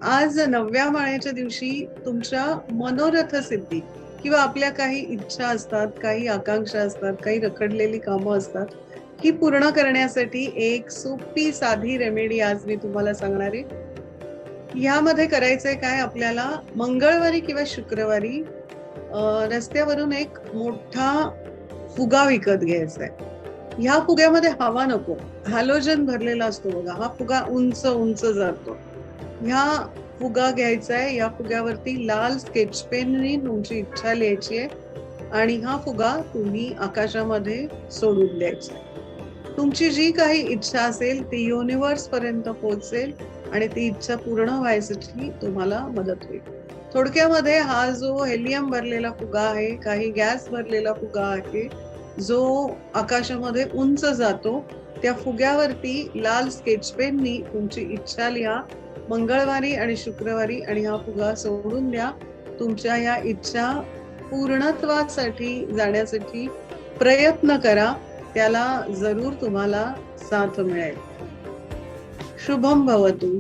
आज 9व्या माळ्याच्या दिवशी तुमच्या मनोरथ सिद्धी किंवा आपल्या काही इच्छा असतात, काही आकांक्षा असतात, काही रखडलेली कामं असतात, ही पूर्ण करण्यासाठी एक सोपी साधी रेमेडी आज मी तुम्हाला सांगणार आहे. ह्यामध्ये करायचंय काय आपल्याला मंगळवारी किंवा शुक्रवारी रस्त्यावरून एक मोठा फुगा विकत घ्यायचा आहे. ह्या फुग्यामध्ये हवा नको, हॅलोजन भरलेला असतो बघा. हा फुगा उंच उंच जातो. ह्या फुगा घ्यायचा आहे. या फुग्यावरती लाल स्केच पेननी तुमची इच्छा लिहायची आहे आणि हा फुगा तुम्ही आकाशामध्ये सोडून द्यायचा आहे. तुमची जी काही इच्छा असेल ती युनिव्हर्स पर्यंत पोहोचेल आणि ती इच्छा पूर्ण व्हायसाठी तुम्हाला मदत होईल. थोडक्यामध्ये हा जो हेलियम भरलेला फुगा आहे, काही गॅस भरलेला फुगा आहे, जो आकाशामध्ये उंच जातो, त्या फुग्यावरती लाल स्केच पेननी तुमची इच्छा लिहा मंगळवारी आणि शुक्रवारी आणि हा फुगा सोडून द्या. तुमच्या या इच्छा पूर्णत्वासाठी जाण्यासाठी प्रयत्न करा. त्याला जरूर तुम्हाला साथ मिळेल. शुभम भवतु.